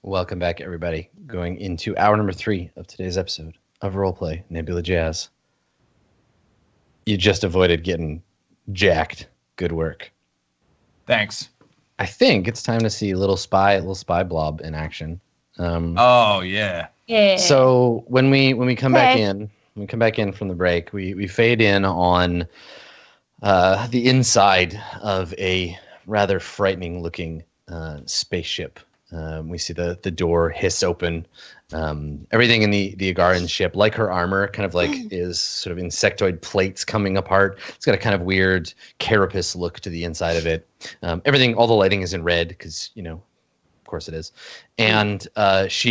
Welcome back, everybody. Going into hour number 3 of today's episode of RollPlay Nebula Jazz. You just avoided getting jacked. Good work. Thanks. I think it's time to see little spy blob in action. Oh yeah. Yeah. So when we come back in, when we come back in from the break, we fade in on the inside of a rather frightening looking spaceship. We see the door hiss open. Everything in the Agaran ship, like her armor, kind of like is sort of insectoid plates coming apart. It's got a kind of weird carapace look to the inside of it. Everything, all the lighting is in red because, you know, of course it is. And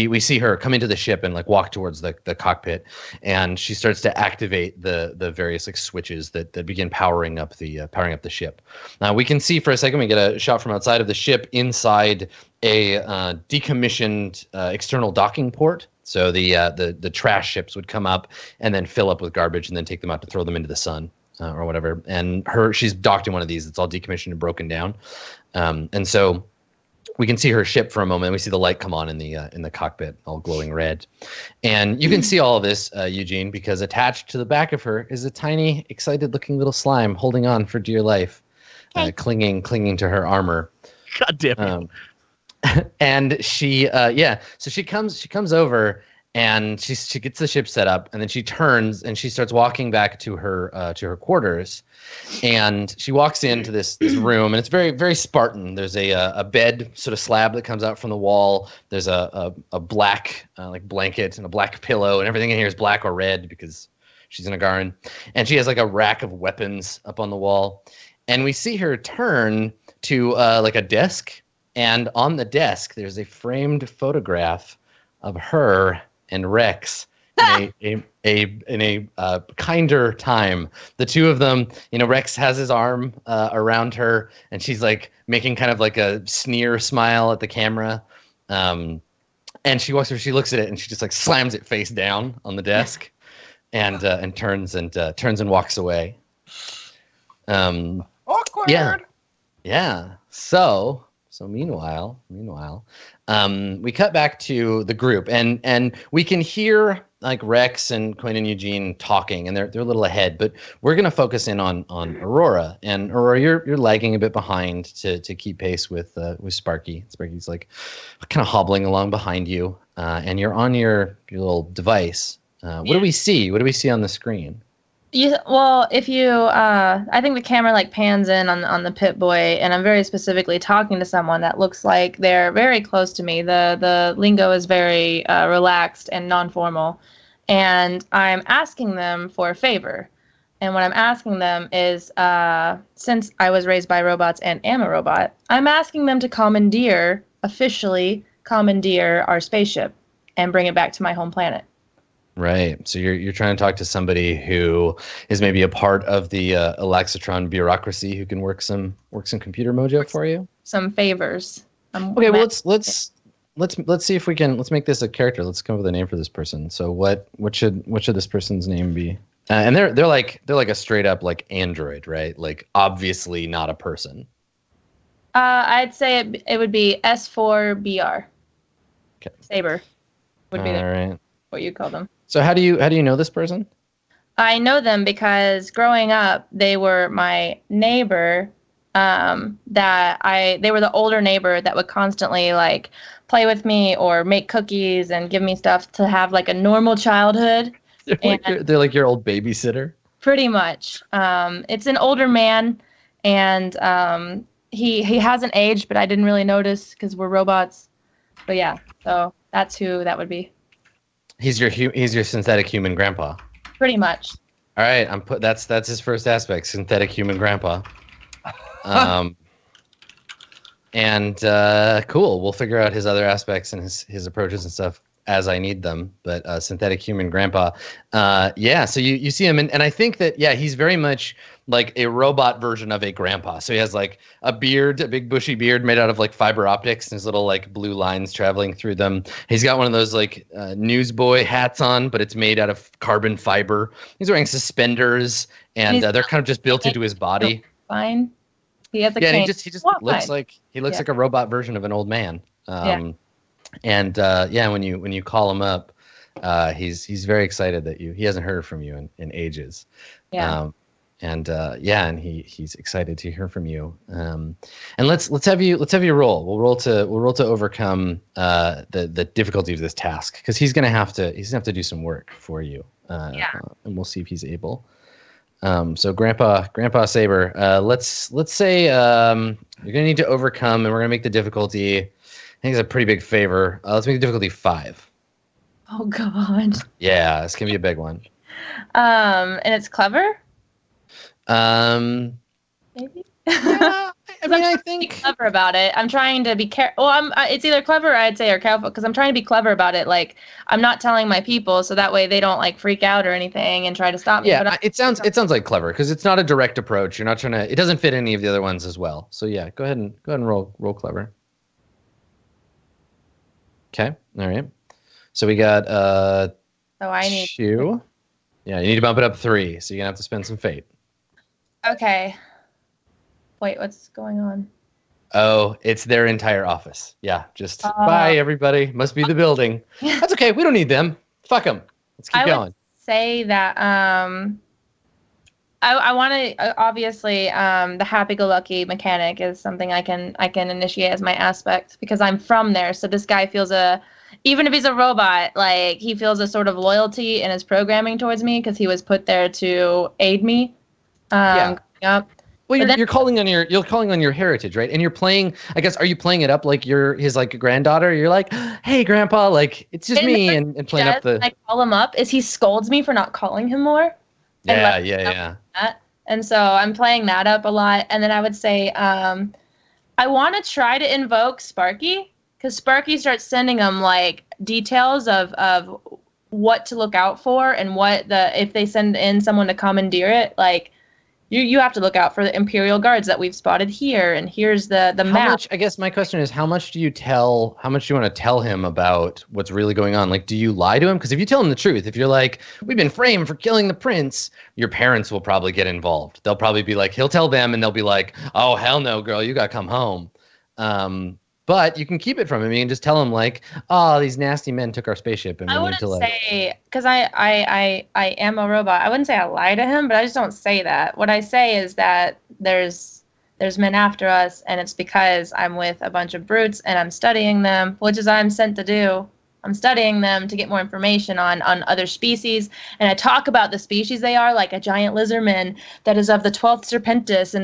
we see her come into the ship and like walk towards the cockpit, and she starts to activate the various like switches that begin powering up the ship. Now we can see for a second, we get a shot from outside of the ship inside a decommissioned external docking port. So the trash ships would come up and then fill up with garbage and then take them out to throw them into the sun or whatever. And she's docked in one of these. It's all decommissioned and broken down. And so we can see her ship for a moment. We see the light come on in the cockpit, all glowing red. And you can see all of this, Eugene, because attached to the back of her is a tiny, excited-looking little slime holding on for dear life, clinging to her armor. God damn it. And she so she comes over and she gets the ship set up, and then she turns and she starts walking back to her quarters, and she walks into this room, and it's very, very Spartan. There's a bed sort of slab that comes out from the wall. There's a black like blanket and a black pillow, and everything in here is black or red because she's an Agaran, and she has like a rack of weapons up on the wall, and we see her turn to like a desk. And on the desk, there's a framed photograph of her and Rex in a kinder time. The two of them, you know, Rex has his arm around her, and she's like making kind of like a sneer smile at the camera. And she walks over, she looks at it, and she just like slams it face down on the desk, and turns and walks away. Awkward. Yeah. So meanwhile, we cut back to the group, and we can hear like Rex and Quinn and Eugene talking, and they're a little ahead, but we're gonna focus in on Aurora. And Aurora, you're lagging a bit behind to keep pace with Sparky. Sparky's like kind of hobbling along behind you, and you're on your little device. What do we see? What do we see on the screen? If you, I think the camera like pans in on the Pit Boy, and I'm very specifically talking to someone that looks like they're very close to me. The lingo is very relaxed and non-formal, and I'm asking them for a favor. And what I'm asking them is, since I was raised by robots and am a robot, I'm asking them to officially commandeer our spaceship and bring it back to my home planet. Right. So you're trying to talk to somebody who is maybe a part of the Alaxatron bureaucracy who can work some computer mojo for you. Some favors. Okay. Well, let's see if we can. Let's make this a character. Let's come up with a name for this person. So what should this person's name be? And they're like a straight up like android, right? Like obviously not a person. I'd say it would be S4BR. Okay. Saber would be right. What you call them. So how do you know this person? I know them because growing up, they were my neighbor. They were the older neighbor that would constantly like play with me or make cookies and give me stuff to have like a normal childhood. They're like your old babysitter. Pretty much. It's an older man, and he hasn't aged, but I didn't really notice because we're robots. But yeah, so that's who that would be. He's your synthetic human grandpa. Pretty much. All right, that's his first aspect, synthetic human grandpa. And cool. We'll figure out his other aspects and his approaches and stuff as I need them. But synthetic human grandpa, So you see him, and I think that he's very much like a robot version of a grandpa. So he has like a beard, a big bushy beard made out of like fiber optics, and his little like blue lines traveling through them. He's got one of those like newsboy hats on, but it's made out of carbon fiber. He's wearing suspenders, and they're kind of just built into his body. Fine. He has a cane. And he just looks like a robot version of an old man. And when you call him up, he's very excited that he hasn't heard from you in ages. Yeah. And he's excited to hear from you. And let's have you roll. We'll roll to overcome the difficulty of this task, because he's gonna have to do some work for you. And we'll see if he's able. So Grandpa Saber, let's say you're gonna need to overcome, and we're gonna make the difficulty. I think it's a pretty big favor. Let's make the difficulty 5. Oh God. Yeah, this can be a big one. And it's clever. Maybe. Yeah, I mean, I think be clever about it. I'm trying to be careful. Well, it's either clever, I'd say, or careful, because I'm trying to be clever about it. Like, I'm not telling my people, so that way they don't like freak out or anything and try to stop me. Yeah, but it sounds like clever, because it's not a direct approach. You're not trying to. It doesn't fit any of the other ones as well. So yeah, go ahead and roll clever. Okay. All right. So we got so I need 2. Yeah, you need to bump it up 3. So you're gonna have to spend some fate. Okay. Wait, what's going on? Oh, it's their entire office. Yeah, just bye everybody. Must be the building. That's okay. We don't need them. Fuck them. Let's keep going. Would say that I want to obviously the happy-go-lucky mechanic is something I can initiate as my aspect, because I'm from there. So this guy feels even if he's a robot, like, he feels a sort of loyalty in his programming towards me, because he was put there to aid me. Growing up. Well, you're calling on your heritage, right? And you're playing. I guess, are you playing it up like you're his like granddaughter? You're like, hey, Grandpa, like, it's just me, and playing up the. I call him up. Is he scolds me for not calling him more? Yeah. And so I'm playing that up a lot. And then I would say I want to try to invoke Sparky, because Sparky starts sending him like details of what to look out for, and if they send in someone to commandeer it, like, you have to look out for the Imperial Guards that we've spotted here, and here's the map. I guess my question is, how much do you want to tell him about what's really going on? Like, do you lie to him? Because if you tell him the truth, if you're like, we've been framed for killing the prince, your parents will probably get involved. They'll probably be like, he'll tell them, and they'll be like, oh, hell no, girl, you got to come home. But you can keep it from him. You can just tell him, like, oh, these nasty men took our spaceship, and we need to, like. I wouldn't say, because I am a robot. I wouldn't say I lie to him, but I just don't say that. What I say is that there's men after us, and it's because I'm with a bunch of brutes, and I'm studying them, which is what I'm sent to do. I'm studying them to get more information on other species, and I talk about the species they are, like a giant lizardman that is of the 12th Serpentis,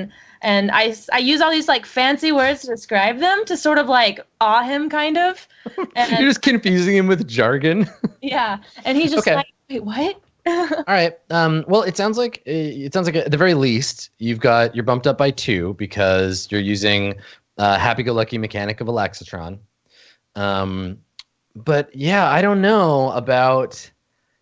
and I use all these like fancy words to describe them to sort of like awe him, kind of. And, you're just confusing him with jargon. Yeah, and he's just like, wait, what? All right. Well, it sounds like at the very least you're bumped up by 2 because you're using happy-go-lucky mechanic of Elaxatron. But yeah, I don't know about.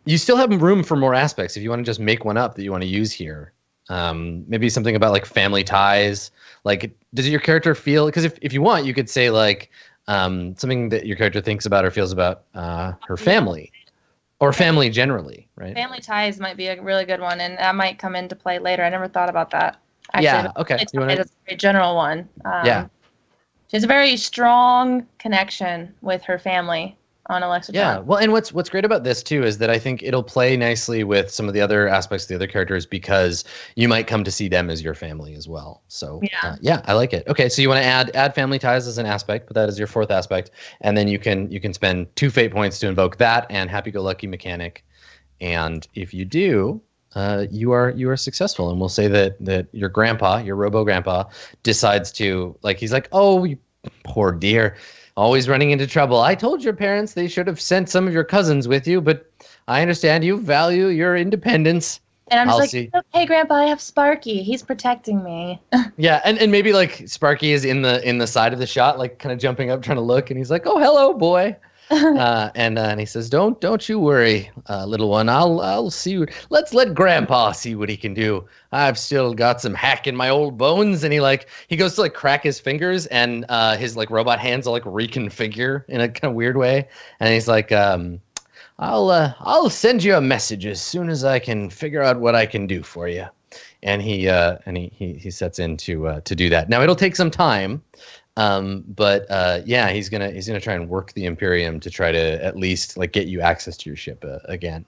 You still have room for more aspects if you want to just make one up that you want to use here. Maybe something about like family ties. Like, does your character feel? Because if you want, you could say like something that your character thinks about or feels about her family, or family generally, right? Family ties might be a really good one, and that might come into play later. I never thought about that. Actually, yeah. Okay. It's a very general one. Yeah. She has a very strong connection with her family on Alexa. Yeah, well, and what's great about this too is that I think it'll play nicely with some of the other aspects of the other characters, because you might come to see them as your family as well. So yeah, I like it. Okay, so you want to add family ties as an aspect, but that is your 4th aspect, and then you can spend 2 fate points to invoke that and happy-go-lucky mechanic, and if you do, you are successful, and we'll say that your grandpa, your robo grandpa, decides to, like, he's like, oh, you poor dear. Always running into trouble. I told your parents they should have sent some of your cousins with you, but I understand you value your independence. And I'm just okay, Grandpa, I have Sparky. He's protecting me. Yeah, and maybe like Sparky is in the side of the shot, like kind of jumping up, trying to look, and he's like, "Oh, hello, boy." And he says, "Don't you worry, little one. I'll see. Let's let Grandpa see what he can do. I've still got some hack in my old bones." And he goes to like crack his fingers, and his like robot hands will like reconfigure in a kind of weird way. And he's like, "I'll send you a message as soon as I can figure out what I can do for you." And he sets in to do that. Now it'll take some time. Yeah, he's gonna try and work the Imperium to try to at least like get you access to your ship again.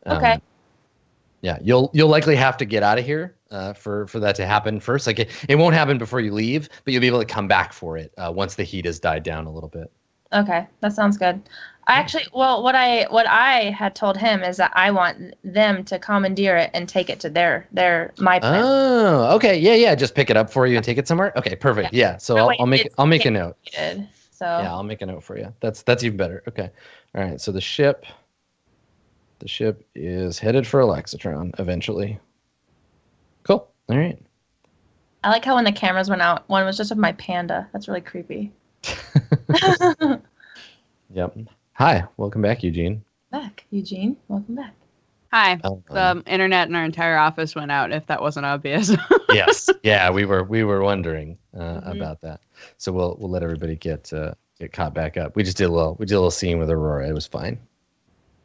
Okay. Yeah, you'll likely have to get out of here for that to happen first. Like it won't happen before you leave, but you'll be able to come back for it once the heat has died down a little bit. Okay, that sounds good. What I had told him is that I want them to commandeer it and take it to my planet. Oh, okay, yeah. Just pick it up for you and take it somewhere. Okay, perfect. Yeah, so I'll make a note. So yeah, I'll make a note for you. That's even better. Okay, all right. So the ship is headed for Alexatron eventually. Cool. All right. I like how when the cameras went out, one was just of my panda. That's really creepy. Yep. Hi, welcome back, Eugene. Eugene. Welcome back. Hi. The internet in our entire office went out. If that wasn't obvious. Yes. Yeah, we were wondering about that. So we'll let everybody get caught back up. We just did a little scene with Aurora. It was fine.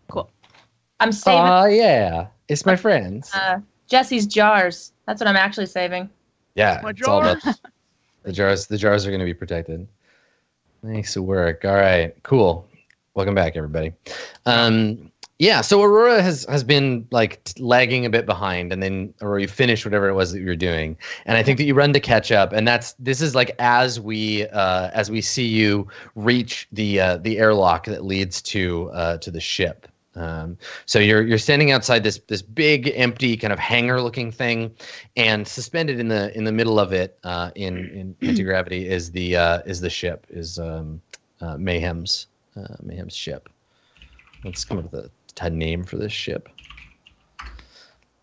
Cool. I'm saving. Oh yeah, it's my friends. Jesse's jars. That's what I'm actually saving. Yeah, My it's all about jars. the jars. The jars are going to be protected. Nice work. All right, cool. Welcome back, everybody. Yeah, so Aurora has been like lagging a bit behind, and then Aurora, you finished whatever it was that you were doing, and I think that you run to catch up, and this is like as we see you reach the airlock that leads to the ship. So you're standing outside this big empty kind of hangar-looking thing, and suspended in the middle of it in anti-gravity is the ship, Mayhem's ship. Let's come up with a name for this ship.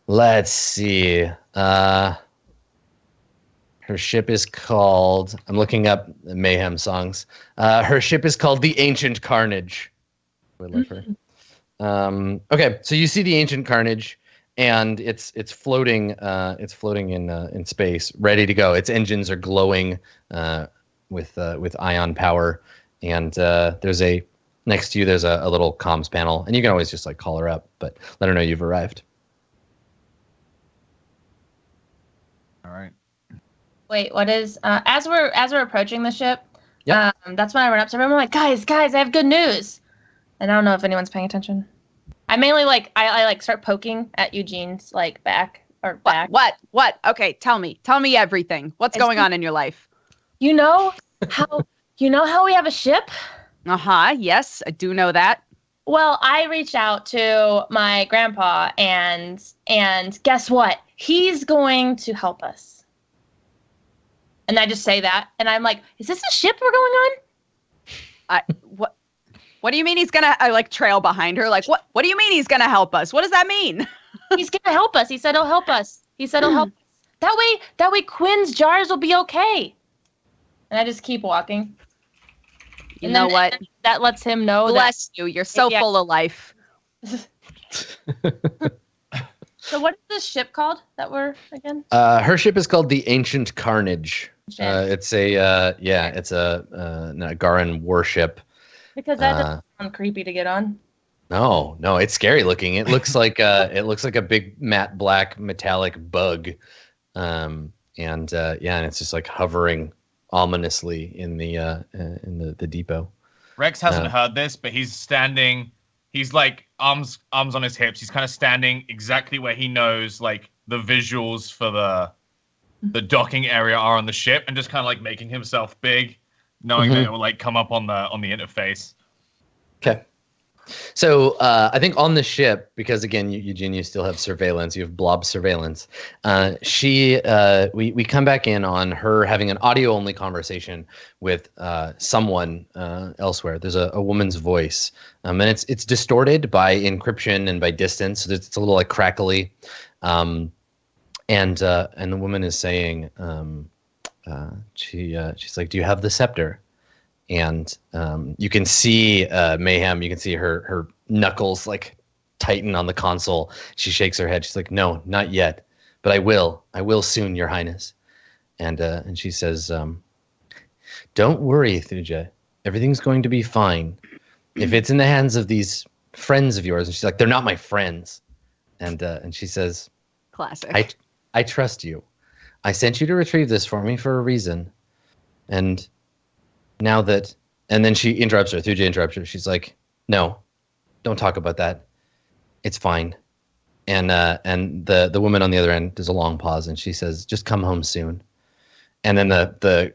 Let's see. Her ship is called. I'm looking up Mayhem songs. Her ship is called the Ancient Carnage. I love her. Okay, so you see the Ancient Carnage, and it's floating in space, ready to go. Its engines are glowing with ion power, and next to you there's a little comms panel, and you can always just like call her up, but let her know you've arrived. All right. Wait, what is as we're approaching the ship? Yep. That's when I run up to everyone. I'm like, guys, I have good news. And I don't know if anyone's paying attention. I mainly I start poking at Eugene's like back. What? Okay, tell me everything. What's going on in your life? You know how we have a ship? Yes, I do know that. Well, I reached out to my grandpa and guess what? He's going to help us. And I just say that, and I'm like, is this a ship we're going on? What do you mean he's gonna? I like trail behind her. Like, what do you mean he's gonna help us? What does that mean? He's gonna help us. He said he'll help us. That way Quinn's jars will be okay. And I just keep walking. You know what? That lets him know. Bless you. You're so full of life. So what is this ship called that we're again? Her ship is called the Ancient Carnage. It's a Garan warship. Because that doesn't sound creepy to get on. No, it's scary looking. It looks like a big matte black metallic bug, and it's just like hovering ominously in the depot. Rex hasn't heard this, but he's standing. He's like arms on his hips. He's kind of standing exactly where he knows like the visuals for the docking area are on the ship, and just kind of like making himself big, knowing that it will like come up on the interface. Okay. So I think on the ship, because again, Eugene, you still have surveillance. You have blob surveillance. We come back in on her having an audio-only conversation with someone elsewhere. There's a woman's voice, and it's distorted by encryption and by distance. So it's a little like crackly, and the woman is saying, she's like, "Do you have the scepter?" And you can see Mayhem. You can see her knuckles like tighten on the console. She shakes her head. She's like, "No, not yet, but I will. I will soon, Your Highness." And she says, "Don't worry, Thuja. Everything's going to be fine. If it's in the hands of these friends of yours." And she's like, "They're not my friends." And she says, "Classic. I trust you. I sent you to retrieve this for me for a reason, and now that, and then she interrupts her. Thuja interrupts her. She's like, no, don't talk about that. It's fine. And the woman on the other end does a long pause, and she says, just come home soon. And then the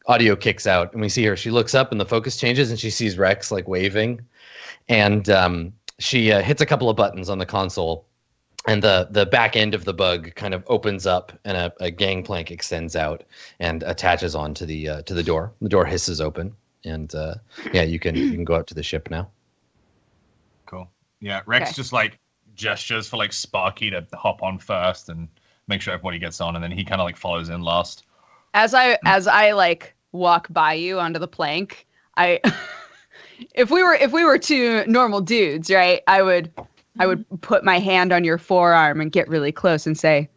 audio kicks out, and we see her. She looks up, and the focus changes, and she sees Rex like waving, and she hits a couple of buttons on the console, and the back end of the bug kind of opens up, and a gangplank extends out and attaches onto the door. The door hisses open, and you can go out to the ship now. Cool. Yeah, Rex just like gestures for like Sparky to hop on first and make sure everybody gets on, and then he kind of like follows in last. As I like walk by you onto the plank, if we were two normal dudes, right, I would put my hand on your forearm and get really close and say,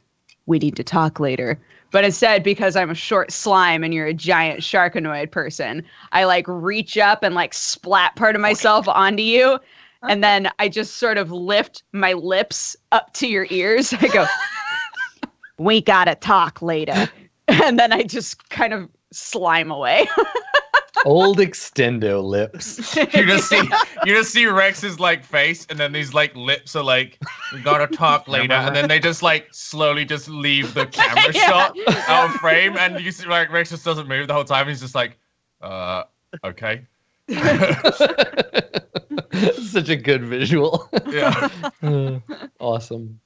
we need to talk later. But instead, because I'm a short slime and you're a giant sharkanoid person, I like reach up and like splat part of myself onto you. And then I just sort of lift my lips up to your ears. I go, we gotta talk later. And then I just kind of slime away. Old extendo lips. You just see Rex's like face, and then these like lips are like, we gotta talk later, and then they just like slowly just leave the camera shot out of frame, and you see like Rex just doesn't move the whole time. He's just like, okay. Such a good visual. Yeah. Awesome.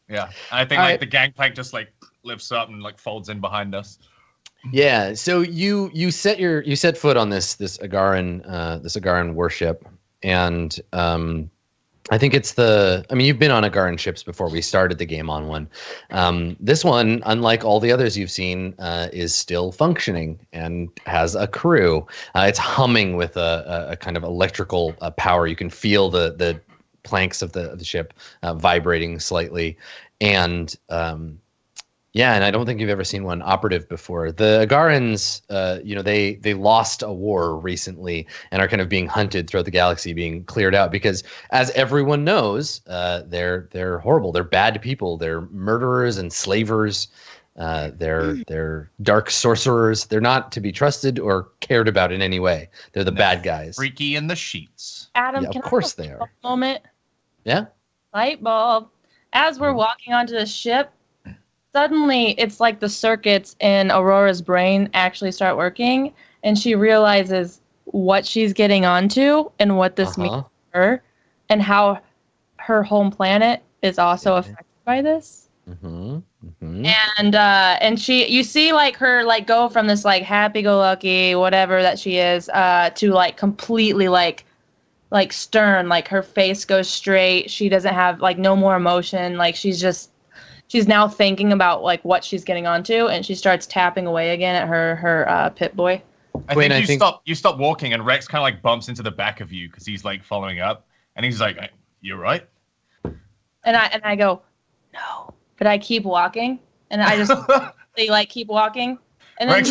Yeah. I think the gangplank just like lifts up and like folds in behind us. Yeah. So you set foot on this Agaran warship, and I think you've been on Agaran ships before. We started the game on one. This one, unlike all the others you've seen, is still functioning and has a crew. It's humming with a kind of electrical power. You can feel the planks of the ship vibrating slightly, and and I don't think you've ever seen one operative before. The Agarans, they lost a war recently and are kind of being hunted throughout the galaxy, being cleared out because, as everyone knows, they're horrible. They're bad people. They're murderers and slavers. They're dark sorcerers. They're not to be trusted or cared about in any way. They're the bad guys. Freaky in the sheets. Adam, of course they are. Moment. Yeah. Light bulb. As we're walking onto the ship, suddenly it's like the circuits in Aurora's brain actually start working, and she realizes what she's getting onto and what this means for her, and how her home planet is also affected by this. Mm-hmm. Mm-hmm. And you see like her like go from this like happy-go-lucky whatever that she is to like completely like stern. Like her face goes straight. She doesn't have like no more emotion. Like she's now thinking about like what she's getting onto, and she starts tapping away again at her pit boy. I think you stop walking, and Rex kind of like bumps into the back of you because he's like following up, and he's like, "You're right." And I go, "No," but I keep walking, and I just like keep walking, and then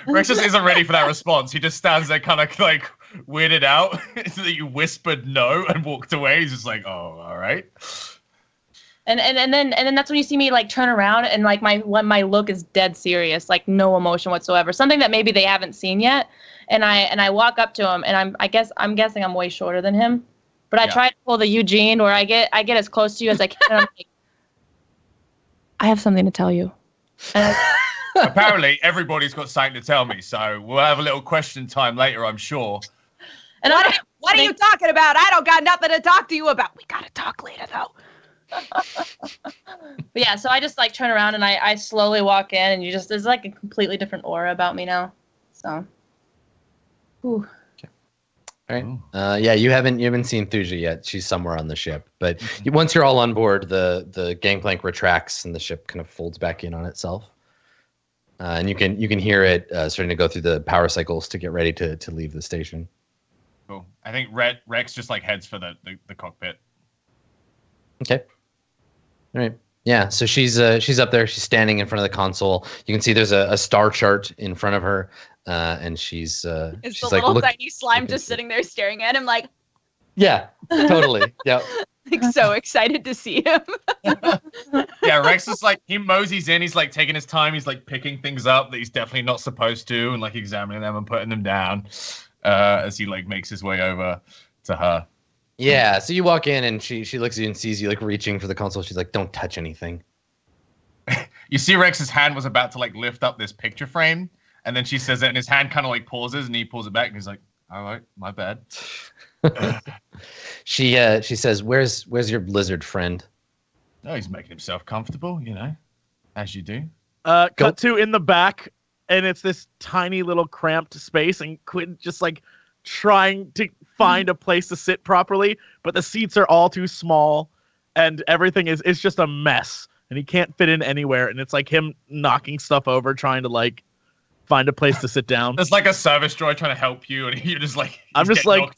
Rex just isn't ready for that response. He just stands there, kind of like weirded out so that you whispered no and walked away. He's just like, "Oh, all right." And then that's when you see me like turn around and like my look is dead serious, like no emotion whatsoever. Something that maybe they haven't seen yet. And I walk up to him, and I'm guessing I'm way shorter than him. But I try to pull the Eugene where I get as close to you as I can. And I'm like, I have something to tell you. And apparently everybody's got something to tell me, so we'll have a little question time later, I'm sure. And what are you talking about? I don't got nothing to talk to you about. We gotta talk later though. But yeah, so I just like turn around and I slowly walk in, and there's like a completely different aura about me now. So, ooh. Okay. All right. You haven't seen Thuja yet. She's somewhere on the ship. But once you're all on board, the gangplank retracts and the ship kind of folds back in on itself. And you can hear it starting to go through the power cycles to get ready to leave the station. Cool. I think Rex just like heads for the cockpit. Okay. All right. Yeah. So she's up there. She's standing in front of the console. You can see there's a star chart in front of her, and she's it's the like, little tiny slime just sitting there staring at him like. Yeah. Totally. Yeah. Like so excited to see him. Yeah, Rex is like, he moseys in, he's like taking his time, he's like picking things up that he's definitely not supposed to, and like examining them and putting them down as he like makes his way over to her. Yeah, so you walk in and she looks at you and sees you like reaching for the console. She's like, "Don't touch anything." You see Rex's hand was about to like lift up this picture frame, and then she says it, and his hand kind of like pauses, and he pulls it back, and he's like, "All right, my bad." She says, "Where's your lizard friend?" Oh, he's making himself comfortable, you know, as you do. Cut to in the back, and it's this tiny little cramped space, and Quinn just like trying to find a place to sit properly, but the seats are all too small, and everything is just a mess, and he can't fit in anywhere, and it's like him knocking stuff over, trying to like find a place to sit down. There's like a service droid trying to help you, and you're just like, I'm just like,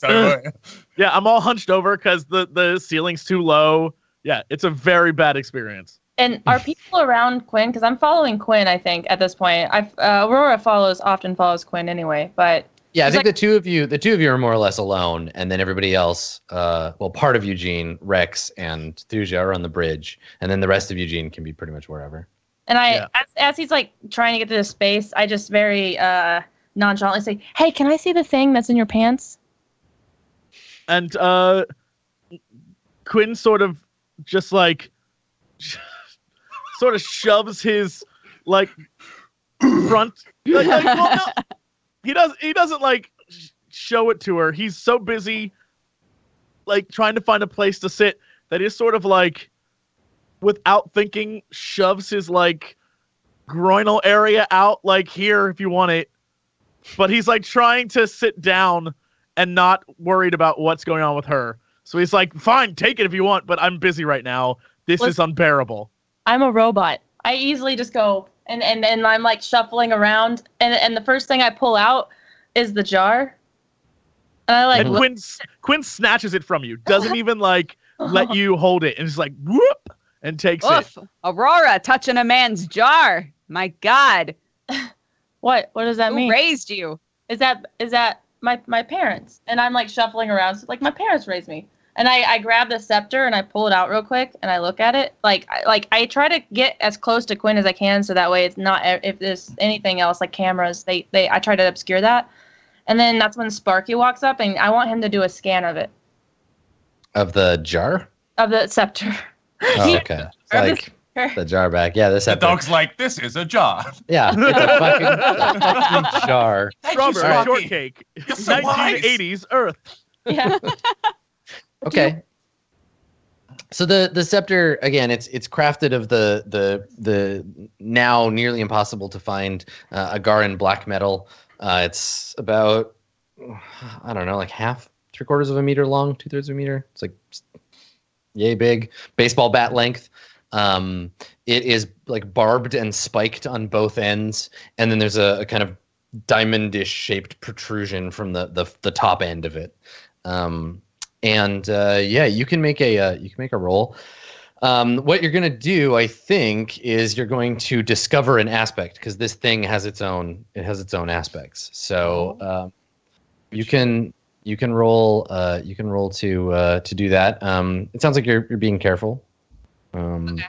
yeah, I'm all hunched over because the ceiling's too low. Yeah, it's a very bad experience. And are people around Quinn? Because I'm following Quinn, I think, at this point. Aurora often follows Quinn anyway, but yeah, I think the two of you are more or less alone, and then everybody else, part of Eugene, Rex, and Thuja are on the bridge, and then the rest of Eugene can be pretty much wherever. And as he's like trying to get to the space, I just very nonchalantly say, "Hey, can I see the thing that's in your pants?" And Quinn sort of just like sort of shoves his like front. No, he doesn't like show it to her. He's so busy like trying to find a place to sit that he's sort of like, without thinking, shoves his like groinal area out, like, here if you want it. But he's like trying to sit down and not worried about what's going on with her. So he's like, fine, take it if you want, but I'm busy right now. This is unbearable. I'm a robot. I easily just go and I'm like shuffling around, and the first thing I pull out is the jar. And I like Quinn snatches it from you, doesn't even like let you hold it, and just like whoop and takes it. Aurora touching a man's jar. My God. What does that mean? Who raised you? Is that my parents? And I'm like shuffling around, so like my parents raised me. And I grab the scepter and I pull it out real quick and I look at it. Like I try to get as close to Quinn as I can, so that way it's not, if there's anything else like cameras, I try to obscure that. And then that's when Sparky walks up, and I want him to do a scan of it. Of the jar? Of the scepter. Oh, okay. Like the jar back. Yeah, the scepter. The dog's like, this is a jar. Yeah, it's a fucking jar. Strawberry shortcake. So 1980s Earth. Yeah. Okay. So the scepter, again, it's crafted of the now nearly impossible to find Agaran black metal. It's about, I don't know, like half, 3/4 of a meter long, 2/3 of a meter. It's like yay big, baseball bat length. It is like barbed and spiked on both ends, and then there's a kind of diamondish shaped protrusion from the top end of it. You can make a roll. What you're gonna do, I think, is you're going to discover an aspect, because this thing has its own aspects. So you can roll to do that. It sounds like you're being careful. Okay.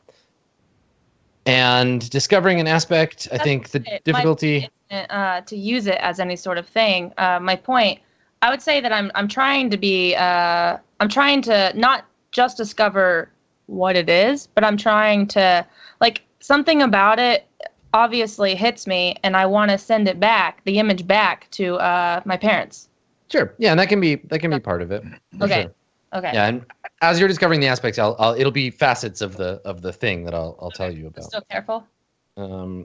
And discovering an aspect, I think the difficulty to use it as any sort of thing. My point, I would say that I'm trying to not just discover what it is, but I'm trying to, like, something about it obviously hits me, and I want to send it back, the image back to my parents. Sure. Yeah, and that can be part of it. Okay. Sure. Okay. Yeah, and as you're discovering the aspects, it'll be facets of the thing that I'll tell you about. Still careful?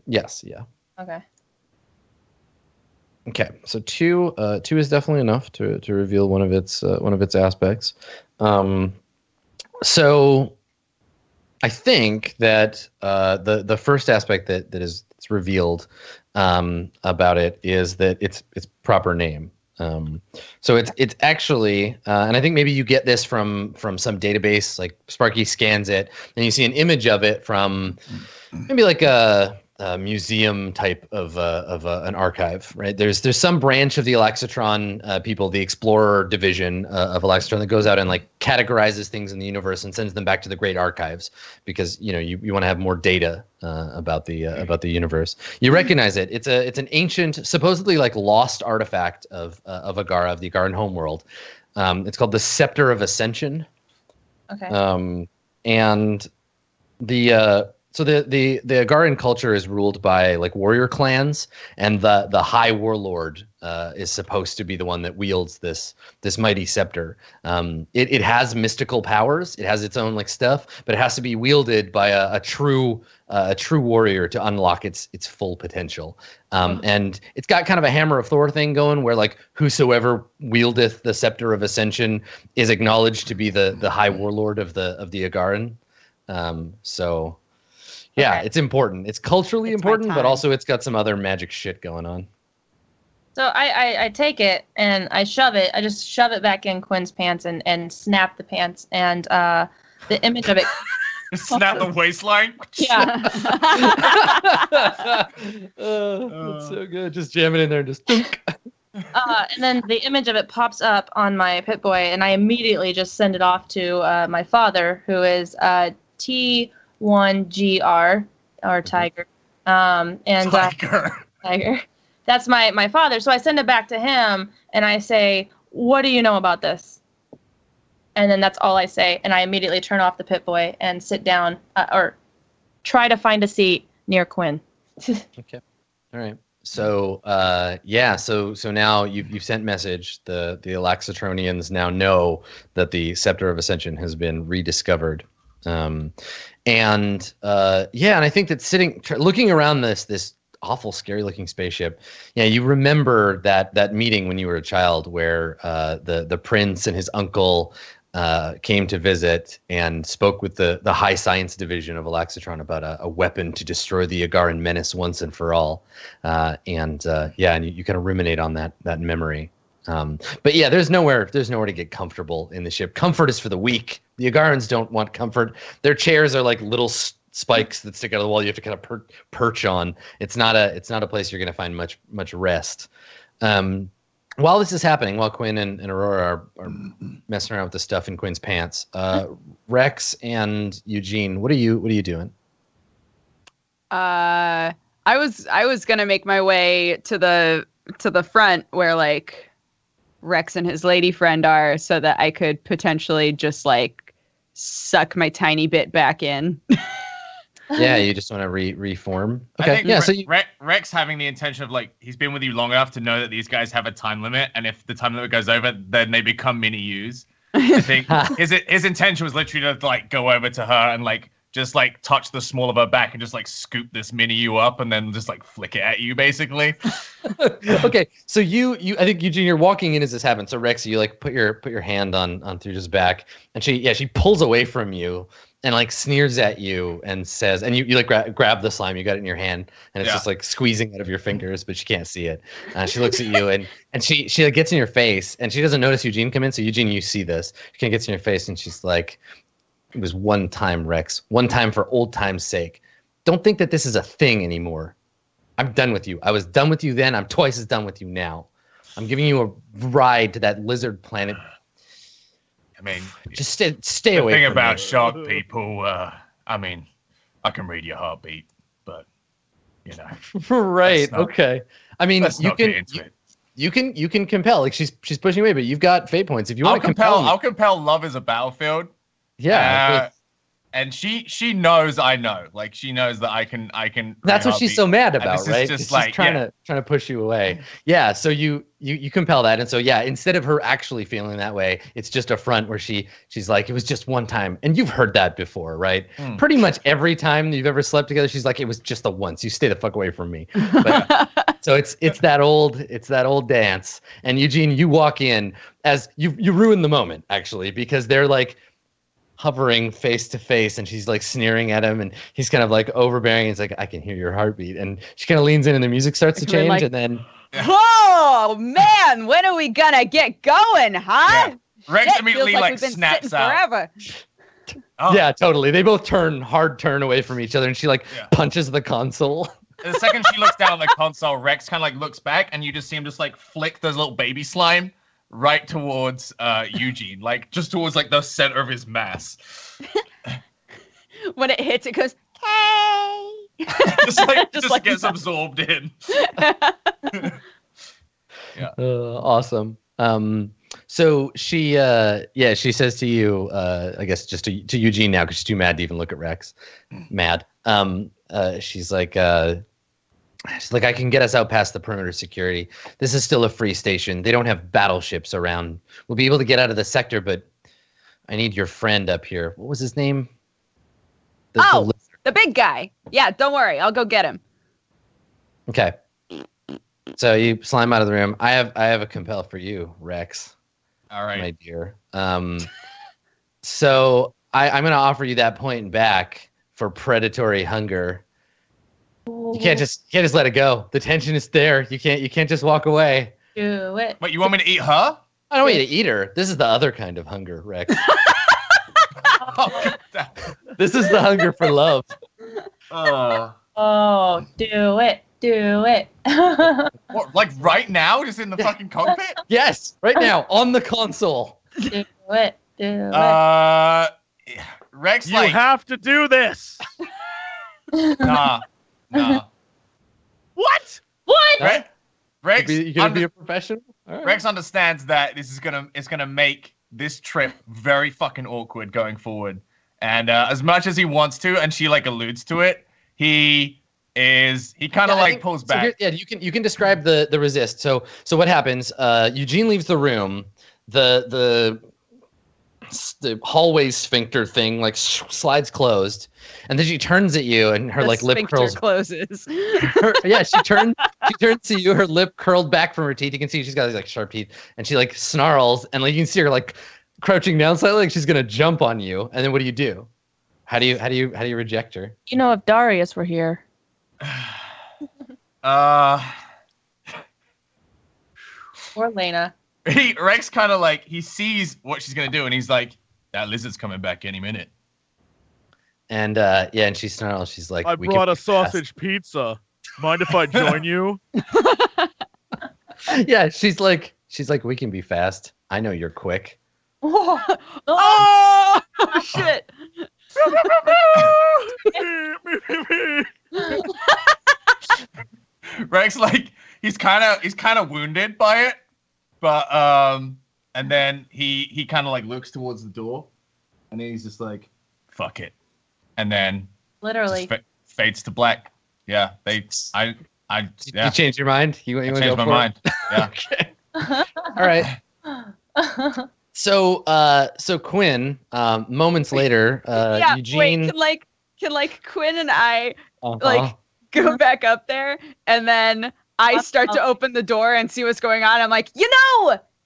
Yes. Yeah. Okay. Okay. So two is definitely enough to reveal one of its aspects. So I think that the first aspect that is revealed about it is that its proper name. So it's actually, and I think maybe you get this from some database, like Sparky scans it, and you see an image of it from maybe like a museum type of an archive, right? There's some branch of the Alexitron people, the Explorer division of Alexitron, that goes out and like categorizes things in the universe and sends them back to the Great Archives because you want to have more data about the universe. You recognize it. It's an ancient, supposedly like lost artifact of Agara, of the Agaran homeworld. It's called the Scepter of Ascension. Okay. And so the Agaran culture is ruled by like warrior clans, and the High Warlord is supposed to be the one that wields this mighty scepter. It has mystical powers. It has its own like stuff, but it has to be wielded by a true warrior to unlock its full potential. And it's got kind of a Hammer of Thor thing going, where like whosoever wieldeth the Scepter of Ascension is acknowledged to be the High Warlord of the Agaran. So. Yeah, Okay. it's important. It's culturally It's my important, but time. also it's got some other magic shit going on. So I take it and I shove it. I just shove it back in Quinn's pants and snap the pants, and the image of it. Snap the waistline. Yeah. That's so good. Just jam it in there and just dunk. And then the image of it pops up on my Pip-Boy, and I immediately just send it off to my father, who is T1GR, or Tiger. And Tiger. Tiger. That's my father. So I send it back to him, and I say, "What do you know about this?" And then that's all I say, and I immediately turn off the Pip-Boy and sit down, or try to find a seat near Quinn. Okay. All right. So so now you've sent message. The Alaxitronians now know that the Scepter of Ascension has been rediscovered. And I think that looking around this awful, scary looking spaceship, you remember that meeting when you were a child where the prince and his uncle came to visit and spoke with the high science division of Alaxitron about a weapon to destroy the Agaran menace once and for all. And you kind of ruminate on that memory. But yeah, there's nowhere to get comfortable in the ship. Comfort is for the weak. The Agarans don't want comfort. Their chairs are like little spikes that stick out of the wall. You have to kind of perch on. It's not a place you're going to find much rest. While this is happening, while Quinn and Aurora are messing around with the stuff in Quinn's pants, Rex and Eugene, what are you doing? I was gonna make my way to the front where like Rex and his lady friend are, so that I could potentially just like suck my tiny bit back in. Yeah, you just want to reform. I Okay, think Rex having the intention of like he's been with you long enough to know that these guys have a time limit, and if the time limit goes over, then they become mini yous. I think his intention was literally to like go over to her and like just like touch the small of her back and just like scoop this mini you up and then just like flick it at you basically. Okay, so you I think Eugene, you're walking in as this happens. So Rex, you like put your hand on Thuja's back, and she pulls away from you and like sneers at you and says, and you like grab the slime, you got it in your hand, and it's just like squeezing out of your fingers, but she can't see it. She looks at you and she like gets in your face, and she doesn't notice Eugene come in. So Eugene, you see this, she kind of gets in your face, and she's like, "It was one time, Rex. One time for old time's sake. Don't think that this is a thing anymore. I'm done with you. I was done with you then. I'm twice as done with you now. I'm giving you a ride to that lizard planet. I mean, just stay away. The thing from about me. shark people, I mean, I can read your heartbeat, but you know, Right. not- Okay. I mean, let's not get into it. you can compel. Like she's pushing away, but you've got fate points. If you I'll want to compel, I'll compel love is a battlefield. yeah. And she knows I know. Like she knows that I can. That's what she's so mad about, this is right? just She's like, trying to push you away. Yeah. So you compel that, and so instead of her actually feeling that way, it's just a front where she's like, it was just one time, and you've heard that before, right? Pretty much every time you've ever slept together, she's like, it was just the once. You stay the fuck away from me. But, so it's that old dance. And Eugene, you walk in as you ruin the moment actually, because they're like hovering face to face, and she's like sneering at him, and he's kind of like overbearing. He's like, I can hear your heartbeat, and she kind of leans in, and the music starts to change, like, and then oh man, when are we gonna get going, huh? Yeah. Rex Shit, immediately feels like we've been snaps sitting out. forever. Oh, yeah, totally. They both turn away from each other, and she like punches the console. the second she looks down on the console, Rex kind of like looks back, and you just see him just like flick those little baby slime right towards Eugene, like just towards like the center of his mass. When it hits, it goes, "Hey!" just gets absorbed in. Yeah. Awesome. So she says to you, I guess just to Eugene now, because she's too mad to even look at Rex. Mad. She's like, I can get us out past the perimeter security. This is still a free station. They don't have battleships around. We'll be able to get out of the sector, but I need your friend up here. What was his name? The big guy. Yeah, don't worry. I'll go get him. Okay. So you slime out of the room. I have a compel for you, Rex. All right, my dear. So I'm going to offer you that point back for predatory hunger. You can't just let it go. The tension is there. You can't just walk away. Do it. Wait, you want me to eat her? I don't want you to eat her. This is the other kind of hunger, Rex. Oh, This is the hunger for love. Oh, do it. Do it. what, like right now, just in the fucking cockpit? Yes, right now on the console. Do it. Do it. Rex, You have to do this. Nah. What? What? Rex, You gonna be a professional? All right. Rex understands that it's gonna make this trip very fucking awkward going forward. And as much as he wants to, and she like alludes to it, he kind of pulls back. So you can describe the resist. So what happens? Eugene leaves the room. The hallway sphincter thing slides closed, and then she turns at you, and her lip curls. Closes. She turns to you, her lip curled back from her teeth. You can see she's got these sharp teeth, and she snarls, and you can see her crouching down slightly, like she's gonna jump on you. And then what do? How do you reject her? If Darius were here. Or Lena. Rex kind of he sees what she's gonna do, and he's like, "That lizard's coming back any minute." And and she snarls. She's like, I brought a sausage pizza. Mind if I join you? Yeah, she's like, we can be fast. I know you're quick. Oh shit! Rex he's kind of wounded by it, but and then he kind of looks towards the door, and then he's just like, fuck it, and then Literally fades to black. Yeah, You changed your mind? You want to go my for mind. it? Yeah. Okay. All right. So Quinn, moments later, Eugene. Wait, can Quinn and I go back up there, and then I start to open the door and see what's going on. I'm like,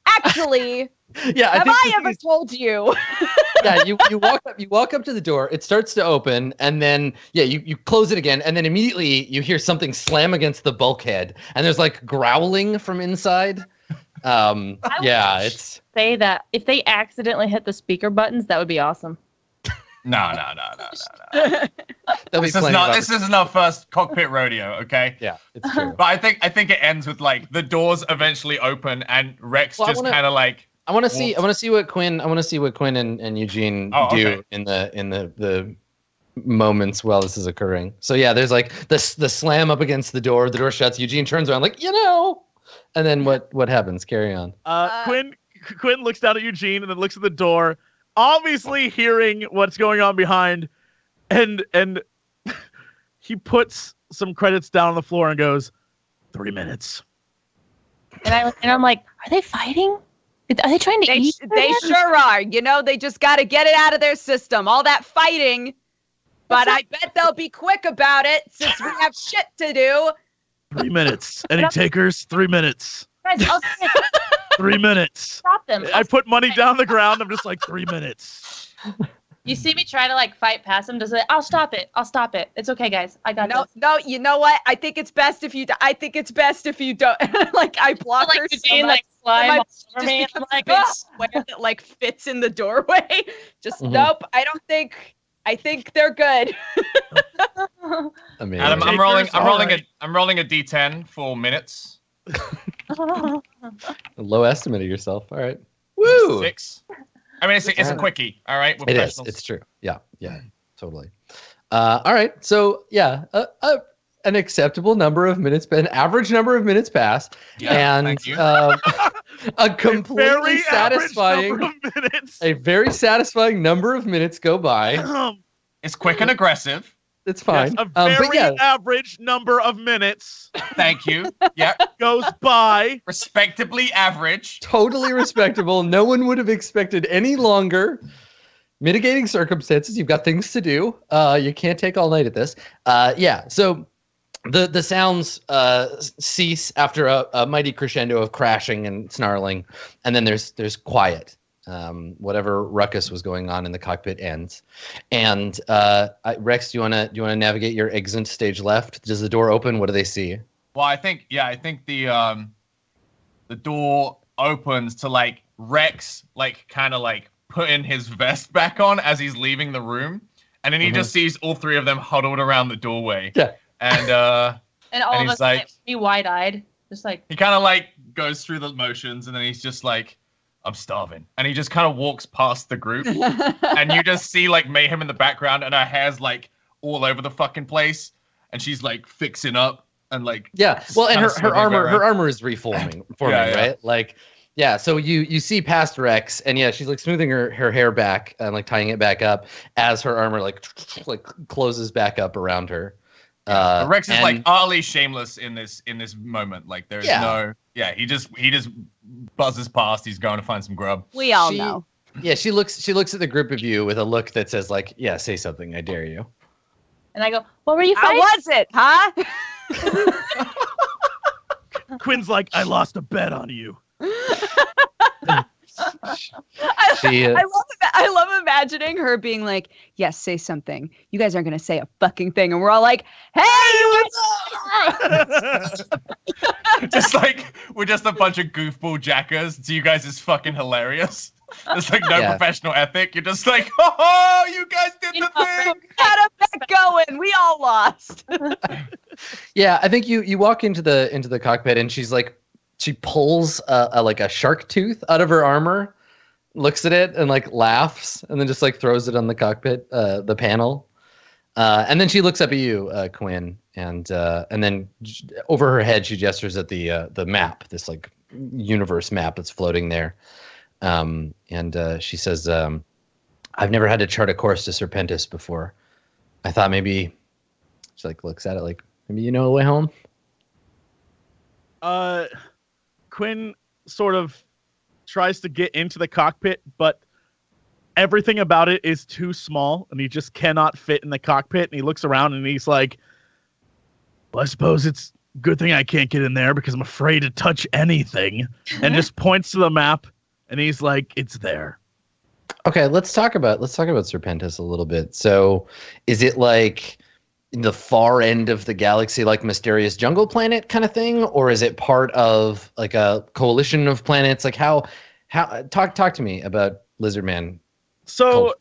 actually, have I ever told you? Yeah, you walk up to the door. It starts to open, and then you close it again, and then immediately you hear something slam against the bulkhead, and there's growling from inside. It's. Say that if they accidentally hit the speaker buttons, that would be awesome. No. This isn't our first cockpit rodeo, okay? Yeah, it's true. But I think it ends with the doors eventually open, and Rex I want to see what Quinn and Eugene do in the moments while this is occurring. So there's the slam up against the door shuts, Eugene turns around and then what happens? Carry on. Quinn looks down at Eugene and then looks at the door, obviously hearing what's going on behind, and he puts some credits down on the floor and goes, 3 minutes. And I'm like, are they fighting? Are they trying to eat? They sure are. They just got to get it out of their system. All that fighting. But I bet they'll be quick about it since we have shit to do. 3 minutes. Any takers? 3 minutes. Guys, 3 minutes. Stop them. I put money down the ground. I'm just 3 minutes. You see me try to fight past him. Does it? I'll stop it. It's okay, guys. I got this. No. You know what? I think it's best if you. I think it's best if you don't. I block her so much. Slime over me. I'm big square that fits in the doorway. Just nope. I don't think I think they're good. Amazing. Adam, I'm rolling a D10 for minutes. A low estimate of yourself. All right. Woo! 6. I mean, it's a quickie. All right, we're It is. professionals. It's true. Yeah. Totally. All right. So yeah, an acceptable number of minutes, an average number of minutes pass, and thank you. a completely satisfying number of minutes. a very satisfying number of minutes go by. It's quick and aggressive. It's fine. Yes, a very average number of minutes. Thank you. Yeah. Goes by. Respectably average. Totally respectable. No one would have expected any longer. Mitigating circumstances. You've got things to do. You can't take all night at this. So the sounds cease after a mighty crescendo of crashing and snarling, and then there's quiet. Whatever ruckus was going on in the cockpit ends, and Rex, do you wanna navigate your exit stage left? Does the door open? What do they see? Well, I think the door opens to like Rex kind of putting his vest back on as he's leaving the room, and then he just sees all three of them huddled around the doorway. Yeah, and all and of us be wide-eyed, just like he kind of goes through the motions, and then he's just like, I'm starving. And he just kind of walks past the group. And you just see Mayhem in the background, and her hair's all over the fucking place. And she's fixing up and Well, and her armor is reforming, right? So you see past Rex, and she's smoothing her hair back and tying it back up as her armor closes back up around her. But Rex is utterly shameless in this moment. There's he just buzzes past. He's going to find some grub. We all know. Yeah, she looks at the group of you with a look that says say something, I dare you. And I go, what were you fighting? How was it, huh? Quinn's like, I lost a bet on you. I love imagining her being like, yes, say something. You guys aren't going to say a fucking thing. And we're all like, hey, what's up? We're just a bunch of goofball jackers. To you guys, is fucking hilarious. There's no professional ethic. You're just oh, you guys did the thing. Got a bet going. We all lost. Yeah, I think you walk into the cockpit, and she's she pulls a shark tooth out of her armor, looks at it and laughs, and then just throws it on the cockpit, the panel, and then she looks up at you, Quinn, and then over her head she gestures at the map, this universe map that's floating there, and she says, "I've never had to chart a course to Serpentis before. I thought maybe," she looks at it maybe you know the way home. Quinn sort of tries to get into the cockpit, but everything about it is too small, and he just cannot fit in the cockpit. And he looks around, and he's like, well, I suppose it's a good thing I can't get in there because I'm afraid to touch anything. And just points to the map, and he's like, it's there. Okay, let's talk about Serpentis a little bit. So, is it the far end of the galaxy, mysterious jungle planet kind of thing, or is it part of a coalition of planets? How talk to me about Lizardman. So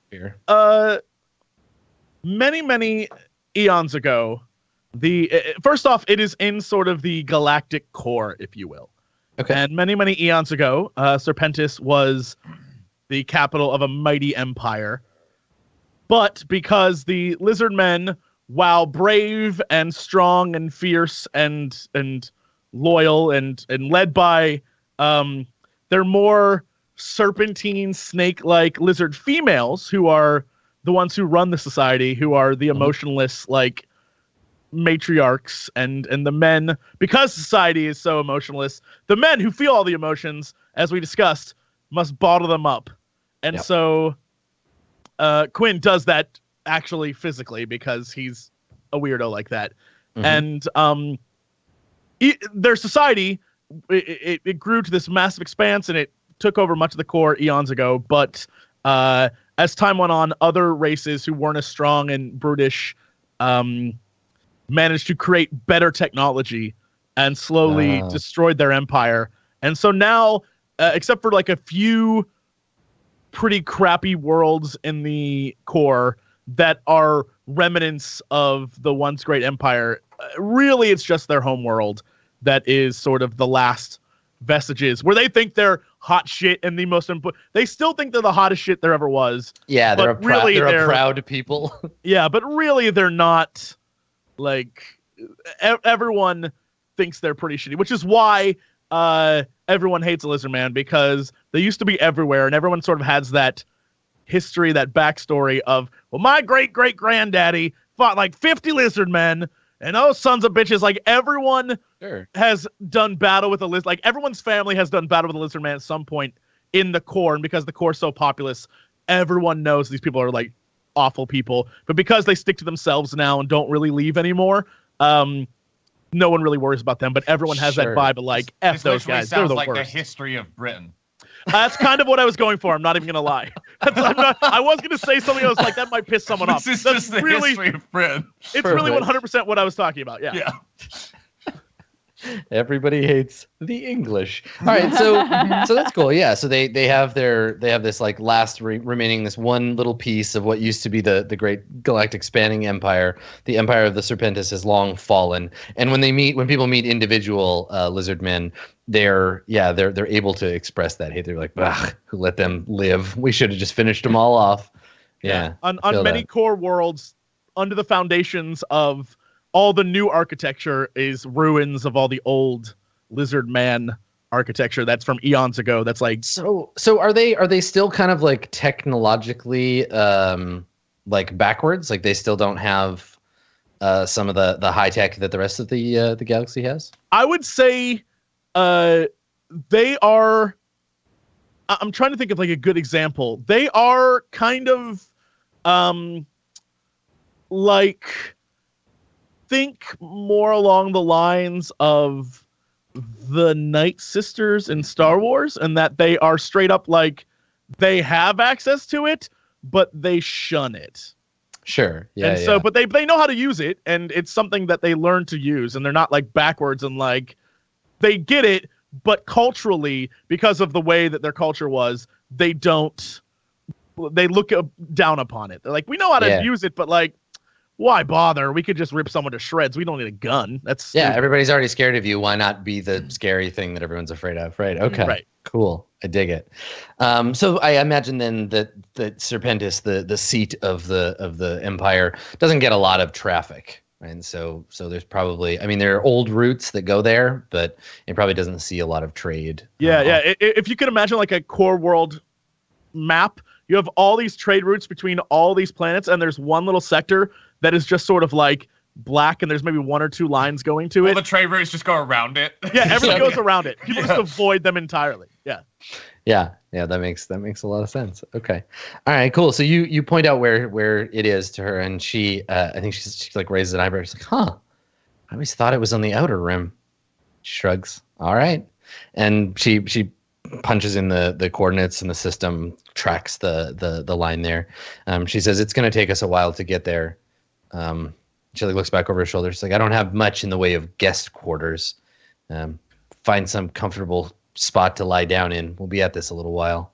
many eons ago, first off, it is in sort of the galactic core, if you will. Okay. And many eons ago, Serpentis was the capital of a mighty empire. But because the Lizardmen, while brave and strong and fierce and loyal and led by their more serpentine, snake-like lizard females, who are the ones who run the society, who are the emotionless matriarchs, and the men, because society is so emotionless, the men who feel all the emotions, as we discussed, must bottle them up. And so Quinn does that actually physically because he's a weirdo like that. And their society, it grew to this massive expanse, and it took over much of the core eons ago. But as time went on, other races who weren't as strong and brutish managed to create better technology and slowly destroyed their empire. And so now, except for a few pretty crappy worlds in the core, that are remnants of the once great empire. Really, it's just their home world that is sort of the last vestiges where they think they're hot shit and the most important. They still think they're the hottest shit there ever was. Yeah, they're they're a proud people. Yeah, but really they're not. Like everyone thinks they're pretty shitty, which is why everyone hates a lizard man, because they used to be everywhere and everyone sort of has that history, that backstory of, well, my great great granddaddy fought like 50 lizard men. And those sons of bitches, like everyone has done battle with a lizard. Like everyone's family has done battle with a lizard man at some point in the core. And because the core is so populous, everyone knows these people are like awful people. But because they stick to themselves now and don't really leave anymore, no one really worries about them. But everyone has that vibe of like, F those guys. They're the like worst. the history of Britain. That's kind of what I was going for. I'm not even going to lie. I was going to say something else like that might piss someone off. This is That's just the really, history of Britain. It's really 100% what I was talking about. Yeah. Everybody hates the English. All right, so that's cool. Yeah, so they have this like last remaining this one little piece of what used to be the great galactic spanning empire. The empire of the Serpentis has long fallen, and when people meet individual lizard men, they're able to express that hate. They're like, "Ugh, who let them live? We should have just finished them all off." Yeah. On many core worlds, under the foundations of all the new architecture is ruins of all the old lizard man architecture that's from eons ago. That's like so are they still kind of like technologically like backwards? Like they still don't have some of the high tech that the rest of the galaxy has? I would say they are. I'm trying to think of like a good example. They are kind of like, think more along the lines of the Night Sisters in Star Wars, and that they are straight up like they have access to it, but they shun it. Sure. Yeah. And so, but they know how to use it, and it's something that they learn to use, and they're not like backwards and like they get it, but culturally, because of the way that their culture was, they look down upon it. They're like, we know how to use it, but like, why bother? We could just rip someone to shreds. We don't need a gun. That's stupid. Everybody's already scared of you. Why not be the scary thing that everyone's afraid of? Right. Okay. Right. Cool. I dig it. So I imagine then that Serpentis, the seat of the empire, doesn't get a lot of traffic. Right? And so there's probably, I mean, there are old routes that go there, but it probably doesn't see a lot of trade. If you could imagine like a core world map, you have all these trade routes between all these planets, and there's one little sector that is just sort of like black, and there's maybe one or two lines going to it. All the trade routes just go around it. Yeah, everything goes around it. People just avoid them entirely. Yeah, that makes a lot of sense. Okay, all right, cool. So you point out where it is to her, and she, I think she like raises an eyebrow. She's like, "Huh, I always thought it was on the outer rim." She shrugs. All right, and she punches in the coordinates, and the system tracks the line there. She says it's going to take us a while to get there. She looks back over her shoulder. She's like, I don't have much in the way of guest quarters. Find some comfortable spot to lie down in. We'll be at this a little while.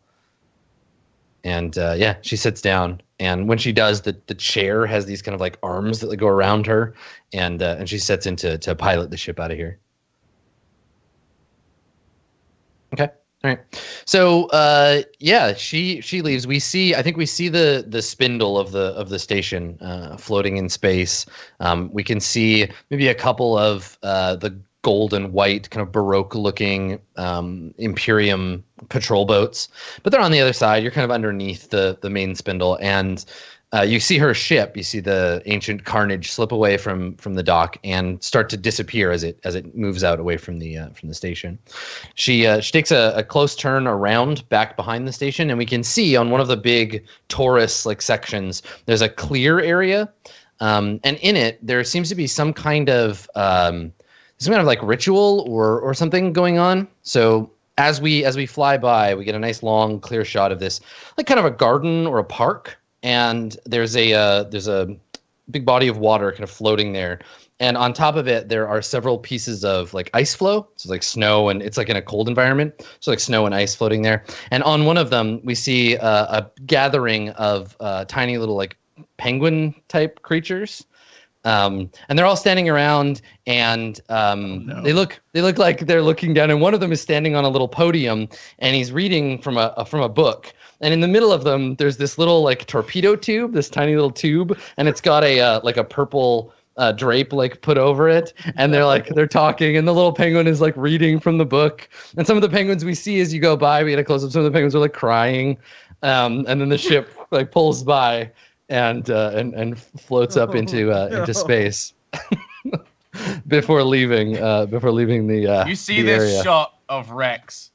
And she sits down. And when she does, the chair has these kind of like arms that go around her, and she sets in to pilot the ship out of here. Okay. All right. So she leaves. I think we see the spindle of the station floating in space. We can see maybe a couple of the gold and white kind of Baroque looking Imperium patrol boats, but they're on the other side. You're kind of underneath the main spindle, and you see her ship. You see the ancient Carnage slip away from the dock and start to disappear as it moves out away from the station. She takes a close turn around back behind the station, and we can see on one of the big torus like sections there's a clear area, and in it there seems to be some kind of like ritual or something going on. So as we fly by, we get a nice long clear shot of this like kind of a garden or a park. And there's a big body of water kind of floating there, and on top of it there are several pieces of like ice flow, so like snow, and it's like in a cold environment, so like snow and ice floating there. And on one of them we see a gathering of tiny little like penguin type creatures. And they're all standing around, and they look like they're looking down. And one of them is standing on a little podium, and he's reading from a book. And in the middle of them, there's this little like torpedo tube, this tiny little tube, and it's got a like a purple drape like put over it. And they're talking, and the little penguin is like reading from the book. And some of the penguins we see as you go by, we get a close up. Some of the penguins are like crying, and then the ship like pulls by. And floats up into space before leaving the you see the this area. shot of Rex,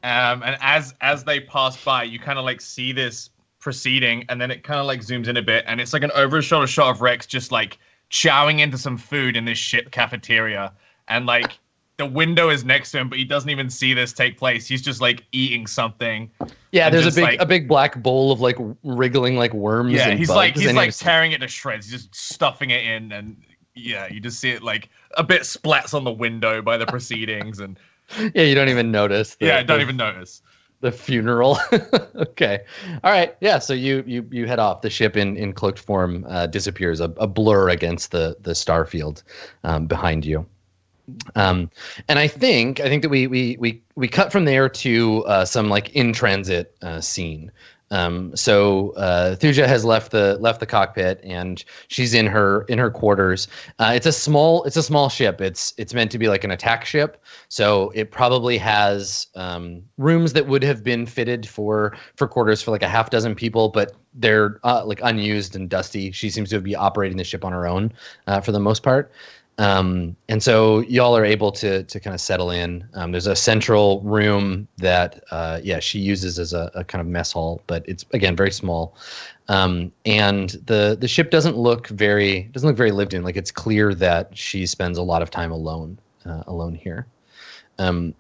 and as they pass by, you kind of like see this proceeding, and then it kind of like zooms in a bit, and it's like an over shoulder shot of Rex just like chowing into some food in this ship cafeteria, and like the window is next to him, but he doesn't even see this take place. He's just like eating something. Yeah, there's a big black bowl of like wriggling like worms. Yeah, and he's bugs, like tearing it to shreds. He's just stuffing it in, and yeah, you just see it like a bit splats on the window by the proceedings, and yeah, you don't even notice. Don't even notice the funeral. Okay, all right, yeah. So you head off. The ship in cloaked form disappears, a blur against the star field behind you. And I think that we cut from there to some like in transit scene. So Thuja has left the cockpit, and she's in her quarters. It's a small ship. It's meant to be like an attack ship. So it probably has rooms that would have been fitted for quarters for like a half dozen people, but they're like unused and dusty. She seems to be operating the ship on her own for the most part. And so y'all are able to kind of settle in. There's a central room that, she uses as a kind of mess hall, but it's again very small. And the ship doesn't look very lived in. Like it's clear that she spends a lot of time alone here.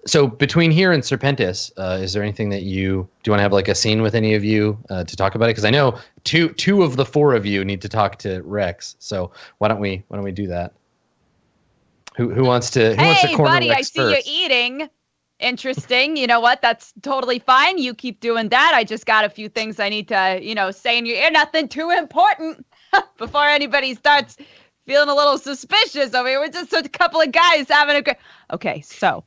So between here and Serpentis, is there anything that do you want to have like a scene with any of you to talk about it? Because I know two of the four of you need to talk to Rex. So why don't we do that? Who wants to corner buddy, Rex I see first? you eating. Interesting. You know what? That's totally fine. You keep doing that. I just got a few things I need to, say in your ear. Nothing too important before anybody starts feeling a little suspicious over here. We're just a couple of guys having a great... Okay, so...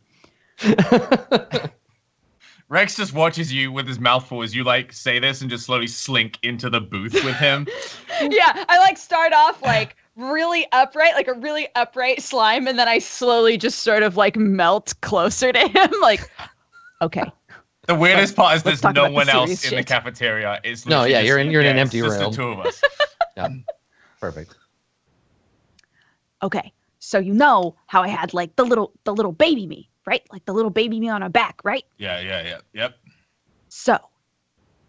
Rex just watches you with his mouth full as you like say this and just slowly slink into the booth with him. Yeah, I like start off like really upright, like a really upright slime, and then I slowly just sort of like melt closer to him. Like, okay. The weirdest part is Let's there's no talk about one the else serious in the shit. cafeteria. It's No, yeah, you're in an empty it's just room. the two of us. Yeah, perfect. Okay, so you know how I had like the little baby me, right? Like the little baby me on her back, right? Yeah. Yep. So,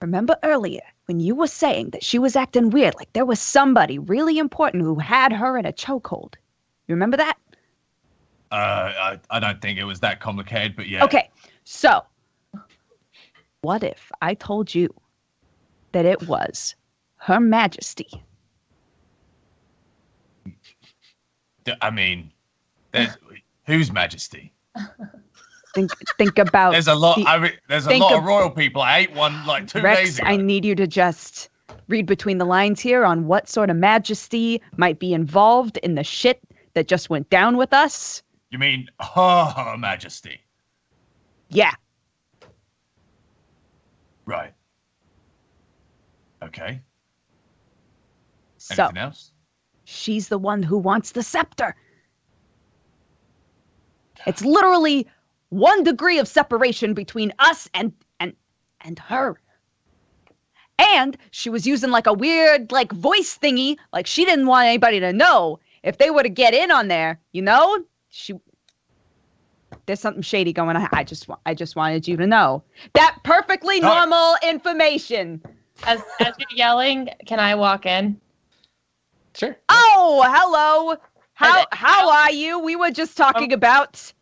remember earlier when you were saying that she was acting weird, like there was somebody really important who had her in a chokehold. You remember that? I don't think it was that complicated, but yeah. Okay, so what if I told you that it was Her Majesty? I mean, whose Majesty? Think about. There's a lot. There's a lot of of- royal people. I ate one like 2 days Rex, ago. I need you to just read between the lines here on what sort of majesty might be involved in the shit that just went down with us. You mean Her Majesty? Yeah. Right. Okay. So Anything else? she's the one who wants the scepter. It's literally 1 degree of separation between us and her. And she was using like a weird like voice thingy, like she didn't want anybody to know. If they were to get in on there, there's something shady going on. I just wanted you to know. That perfectly normal information. As you're yelling, can I walk in? Sure. Oh, hello. How are you? We were just talking about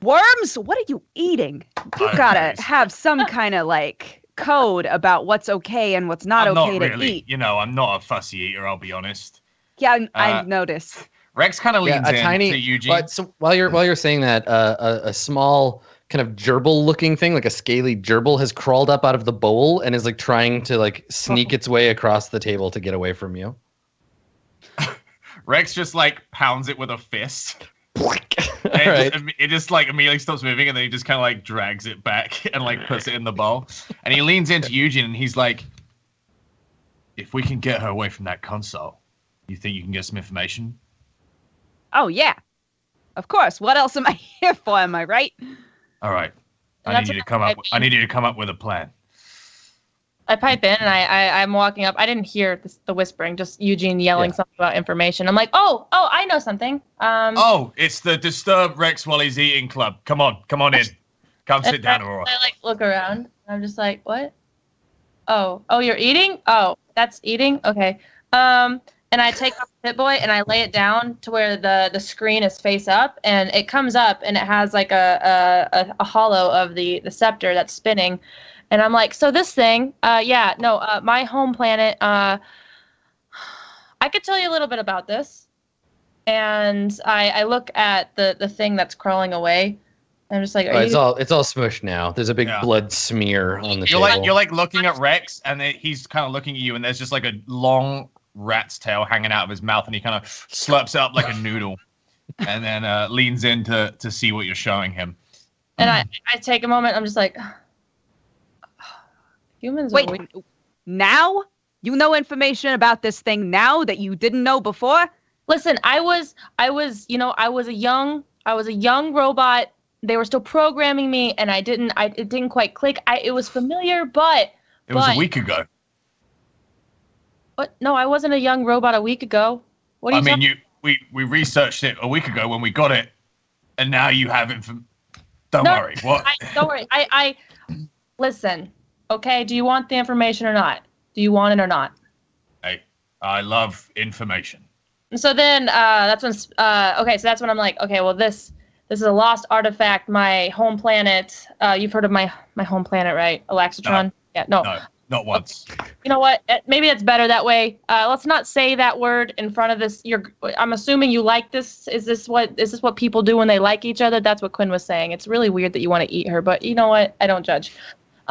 worms. What are you eating? You gotta have some kind of like code about what's okay and what's not I'm okay not to really, eat. I'm not a fussy eater, I'll be honest. Yeah, I noticed. Rex kind of leans in to Eugene. But so while you're saying that, a small kind of gerbil-looking thing, like a scaly gerbil, has crawled up out of the bowl and is like trying to like sneak its way across the table to get away from you. Rex just like pounds it with a fist. It just like immediately stops moving, and then he just kind of like drags it back and like puts it in the bowl. And he leans into Eugene and he's like, "If we can get her away from that console, you think you can get some information?" Oh yeah, of course. What else am I here for? Am I right? All right, I need you to come up with a plan. I pipe in and I'm walking up. I didn't hear the whispering, just Eugene yelling something about information. I'm like, oh, I know something. It's the Disturb Rex while he's eating club. Come on in. Come sit down, Aurora. I like look around. I'm just like, what? Oh, you're eating? Oh, that's eating? Okay. And I take off the Pip-Boy and I lay it down to where the screen is face up, and it comes up and it has like a hollow of the scepter that's spinning. And I'm like, so this thing, my home planet, I could tell you a little bit about this. And I look at the thing that's crawling away. I'm just like, it's all smushed now. There's a big blood smear on the table. You're like looking at Rex, and he's kind of looking at you, and there's just like a long rat's tail hanging out of his mouth, and he kind of slurps it up like a noodle, and then leans in to see what you're showing him. And I take a moment. I'm just like, humans. Wait, now you know information about this thing now that you didn't know before? Listen, I was a young robot. They were still programming me, and it didn't quite click. It was familiar, but it was a week ago. What? No, I wasn't a young robot a week ago. What are you? We researched it a week ago when we got it, and now you have it. Don't worry. What? Don't worry. I listen. Okay, do you want the information or not? Do you want it or not? Hey, I love information. So then that's when I'm like, okay, well this is a lost artifact. My home planet. You've heard of my home planet, right? Alaxatron? No. Yeah, no. No, not once. You know what? Maybe it's better that way. Let's not say that word in front of this. I'm assuming you like this. Is this what people do when they like each other? That's what Quinn was saying. It's really weird that you want to eat her, but you know what? I don't judge.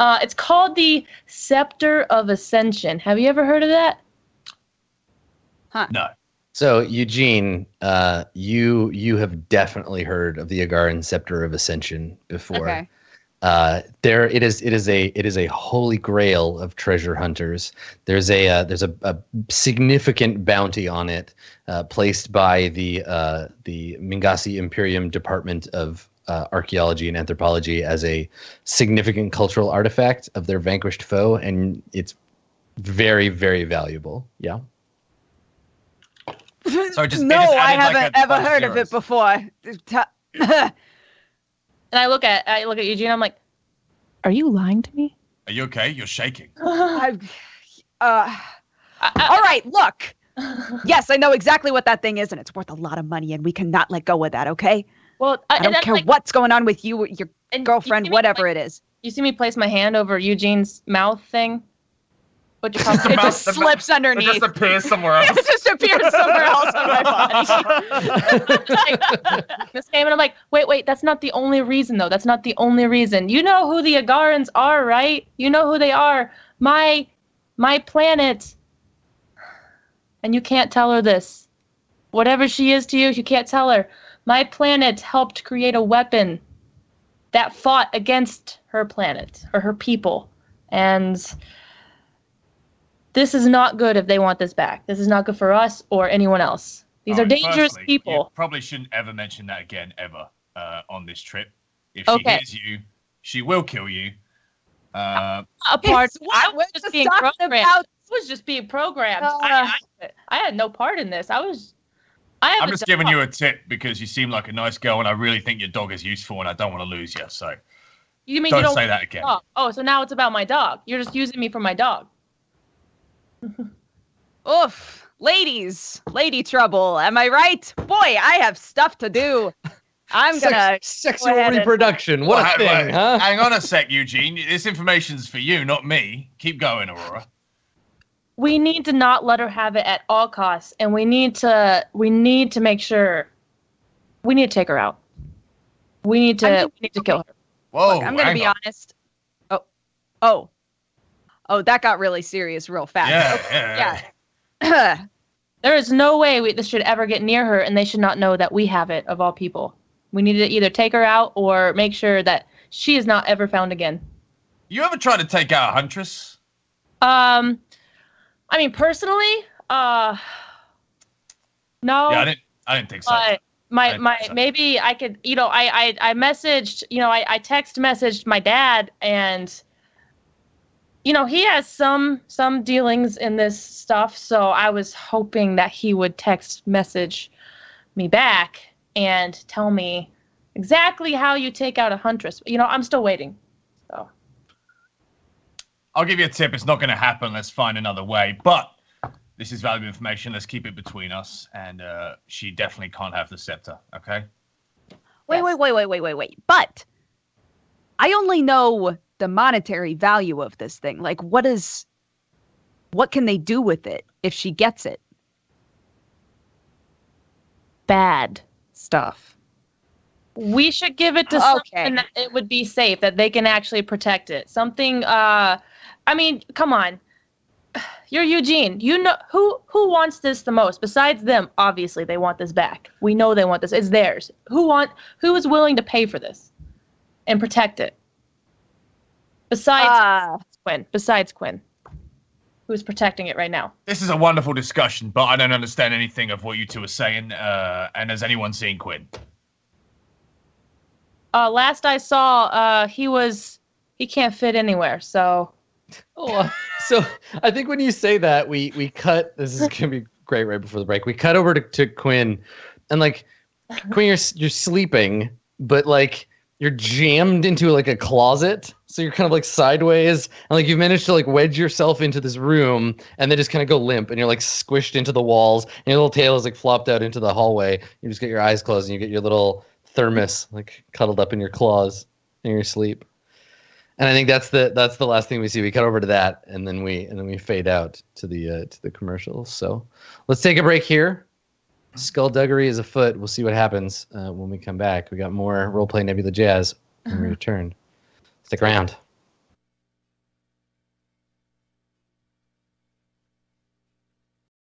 It's called the Scepter of Ascension. Have you ever heard of that? Huh. No. So Eugene, you have definitely heard of the Agaran Scepter of Ascension before. Okay. It is a holy grail of treasure hunters. There's a significant bounty on it, placed by the Mingasi Imperium Department of Archaeology and Anthropology as a significant cultural artifact of their vanquished foe, and it's very, very valuable. Yeah. So I haven't ever heard of it before. And I look at Eugene. I'm like, are you lying to me? Are you okay? You're shaking. All right, look. Yes, I know exactly what that thing is, and it's worth a lot of money, and we cannot let go of that, okay? Well, I don't care what's going on with you, your girlfriend, whatever it is. You see me place my hand over Eugene's mouth thing? What you call it? It just slips underneath. It just appears somewhere else. It just appears somewhere else on my body. This came and I'm like, wait, that's not the only reason though. That's not the only reason. You know who the Agarans are, right? You know who they are. My planet. And you can't tell her this. Whatever she is to you, you can't tell her. My planet helped create a weapon that fought against her planet or her people. And this is not good if they want this back. This is not good for us or anyone else. These are dangerous people. You probably shouldn't ever mention that again, ever, on this trip. If she hears you, she will kill you. I was just being programmed. Was just being programmed. I had no part in this. I'm just giving you a tip because you seem like a nice girl, and I really think your dog is useful, and I don't want to lose you. So don't say that again. Oh, so now it's about my dog. You're just using me for my dog. Oof, lady trouble. Am I right? Boy, I have stuff to do. I'm gonna sexual reproduction. What a thing, huh? Hang on a sec, Eugene. This information's for you, not me. Keep going, Aurora. We need to not let her have it at all costs, and we need to make sure. We need to take her out. We need to kill her. Whoa, Look, I'm gonna hang be on. honest. Oh, that got really serious real fast. Yeah. There is no way this should ever get near her, and they should not know that we have it, of all people. We need to either take her out or make sure that she is not ever found again. You ever tried to take out a huntress? I mean, personally, no. Yeah, I didn't think so. But maybe I could, I messaged, I text messaged my dad, and he has some dealings in this stuff, so I was hoping that he would text message me back and tell me exactly how you take out a huntress. I'm still waiting. So I'll give you a tip. It's not going to happen. Let's find another way. But this is valuable information. Let's keep it between us. And she definitely can't have the scepter. Okay? Wait. But I only know the monetary value of this thing. Like, what can they do with it if she gets it? bad Stuff. We should give it to someone that it would be safe, that they can actually protect it. Something, I mean, come on. You're Eugene. You know who wants this the most? Besides them, obviously they want this back. We know they want this. It's theirs. Who is willing to pay for this and protect it? Besides Quinn. Who's protecting it right now? This is a wonderful discussion, but I don't understand anything of what you two are saying. And has anyone seen Quinn? Last I saw, he can't fit anywhere, so. So I think when you say that, we cut. This is gonna be great right before the break. We cut over to Quinn, and like Quinn, you're sleeping, but like you're jammed into like a closet, so you're kind of like sideways, and like you've managed to like wedge yourself into this room, and then just kind of go limp, and you're like squished into the walls, and your little tail is like flopped out into the hallway. You just get your eyes closed, and you get your little thermos like cuddled up in your claws in your sleep. And I think that's the last thing we see. We cut over to that, and then we fade out to the commercials. So let's take a break here. Skullduggery is afoot. We'll see what happens when we come back. We got more RollPlay Nebula jazz when we return. Stick around.